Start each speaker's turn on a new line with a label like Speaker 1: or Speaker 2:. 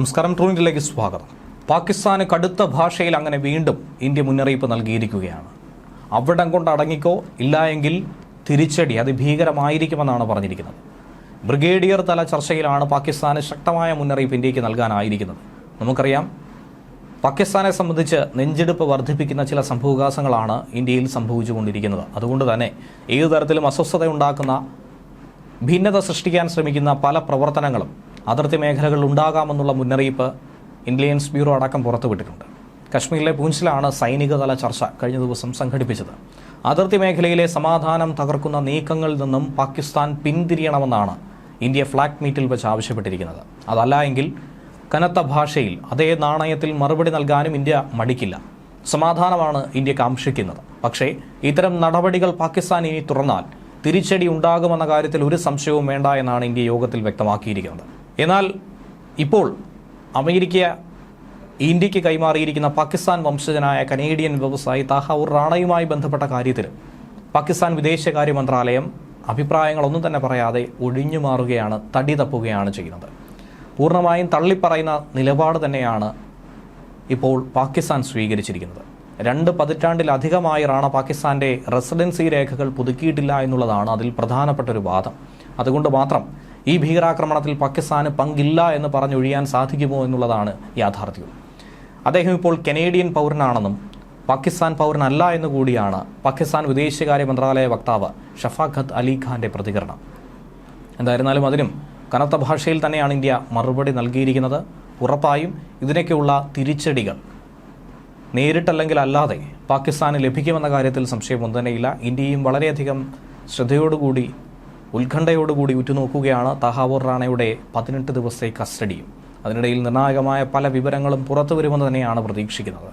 Speaker 1: നമസ്കാരം. ട്രൂ ഇന്ത്യയിലേക്ക് സ്വാഗതം. പാകിസ്ഥാന് കടുത്ത ഭാഷയിൽ അങ്ങനെ വീണ്ടും ഇന്ത്യ മുന്നറിയിപ്പ് നൽകിയിരിക്കുകയാണ്. അവിടം കൊണ്ട് അടങ്ങിക്കോ, ഇല്ല എങ്കിൽ തിരിച്ചടി അതിഭീകരമായിരിക്കുമെന്നാണ് പറഞ്ഞിരിക്കുന്നത്. ബ്രിഗേഡിയർ തല ചർച്ചയിലാണ് പാകിസ്ഥാന് ശക്തമായ മുന്നറിയിപ്പ് ഇന്ത്യക്ക് നൽകാനായിരിക്കുന്നത്. നമുക്കറിയാം, പാകിസ്ഥാനെ സംബന്ധിച്ച് നെഞ്ചെടുപ്പ് വർദ്ധിപ്പിക്കുന്ന ചില സംഭവവികാസങ്ങളാണ് ഇന്ത്യയിൽ സംഭവിച്ചുകൊണ്ടിരിക്കുന്നത്. അതുകൊണ്ട് തന്നെ ഏതു തരത്തിലും അസ്വസ്ഥതയുണ്ടാക്കുന്ന, ഭിന്നത സൃഷ്ടിക്കാൻ ശ്രമിക്കുന്ന പല പ്രവർത്തനങ്ങളും അതിർത്തി മേഖലകളിൽ ഉണ്ടാകാമെന്നുള്ള മുന്നറിയിപ്പ് ഇന്റലിജൻസ് ബ്യൂറോ അടക്കം പുറത്തുവിട്ടിട്ടുണ്ട്. കശ്മീരിലെ പൂഞ്ചിലാണ് സൈനികതല ചർച്ച കഴിഞ്ഞ ദിവസം സംഘടിപ്പിച്ചത്. അതിർത്തി മേഖലയിലെ സമാധാനം തകർക്കുന്ന നീക്കങ്ങളിൽ നിന്നും പാകിസ്ഥാൻ പിന്തിരിയണമെന്നാണ് ഇന്ത്യ ഫ്ലാഗ് മീറ്റിൽ വെച്ച് ആവശ്യപ്പെട്ടിരിക്കുന്നത്. അതല്ല എങ്കിൽ കനത്ത ഭാഷയിൽ അതേ നാണയത്തിൽ മറുപടി നൽകാനും ഇന്ത്യ മടിക്കില്ല. സമാധാനമാണ് ഇന്ത്യ കാംക്ഷിക്കുന്നത്. പക്ഷേ ഇത്തരം നടപടികൾ പാകിസ്ഥാൻ ഇനി തുറന്നാൽ തിരിച്ചടി ഉണ്ടാകുമെന്ന കാര്യത്തിൽ ഒരു സംശയവും വേണ്ട എന്നാണ് ഇന്ത്യ യോഗത്തിൽ വ്യക്തമാക്കിയിരിക്കുന്നത്. എന്നാൽ ഇപ്പോൾ അമേരിക്ക ഇന്ത്യക്ക് കൈമാറിയിരിക്കുന്ന പാകിസ്ഥാൻ വംശജനായ കനേഡിയൻ വ്യവസായി താഹൌർ റാണയുമായി ബന്ധപ്പെട്ട കാര്യത്തിൽ പാകിസ്ഥാൻ വിദേശകാര്യ മന്ത്രാലയം അഭിപ്രായങ്ങളൊന്നും തന്നെ പറയാതെ ഒഴിഞ്ഞു മാറുകയാണ്, തടി തപ്പുകയാണ് ചെയ്യുന്നത്. പൂർണ്ണമായും തള്ളിപ്പറയുന്ന നിലപാട് തന്നെയാണ് ഇപ്പോൾ പാകിസ്ഥാൻ സ്വീകരിച്ചിരിക്കുന്നത്. 2 പതിറ്റാണ്ടിലധികമായി റാണ പാകിസ്ഥാന്റെ റെസിഡൻസി രേഖകൾ പുതുക്കിയിട്ടില്ല എന്നുള്ളതാണ് അതിൽ പ്രധാനപ്പെട്ട ഒരു വാദം. അതുകൊണ്ട് മാത്രം ഈ ഭീകരാക്രമണത്തിൽ പാകിസ്ഥാന് പങ്കില്ല എന്ന് പറഞ്ഞൊഴിയാൻ സാധിക്കുമോ എന്നുള്ളതാണ് യാഥാർത്ഥ്യം. അദ്ദേഹം ഇപ്പോൾ കനേഡിയൻ പൗരനാണെന്നും പാകിസ്ഥാൻ പൗരനല്ല എന്നുകൂടിയാണ് പാകിസ്ഥാൻ വിദേശകാര്യ മന്ത്രാലയ വക്താവ് ഷഫാഖത്ത് അലി ഖാന്റെ പ്രതികരണം. എന്തായിരുന്നാലും അതിനും കനത്ത ഭാഷയിൽ തന്നെയാണ് ഇന്ത്യ മറുപടി നൽകിയിരിക്കുന്നത്. ഉറപ്പായും ഇതിനൊക്കെയുള്ള തിരിച്ചടികൾ നേരിട്ടല്ലെങ്കിൽ അല്ലാതെ പാകിസ്ഥാന് ലഭിക്കുമെന്ന കാര്യത്തിൽ സംശയമൊന്നും തന്നെയില്ല. ഇന്ത്യയും വളരെയധികം ശ്രദ്ധയോടുകൂടി, ഉത്കണ്ഠയോടുകൂടി ഉറ്റുനോക്കുകയാണ് താഹൌർ റാണയുടെ 18 ദിവസത്തെ കസ്റ്റഡിയും. അതിനിടയിൽ നിർണായകമായ പല വിവരങ്ങളും പുറത്തു വരുമെന്ന് തന്നെയാണ് പ്രതീക്ഷിക്കുന്നത്.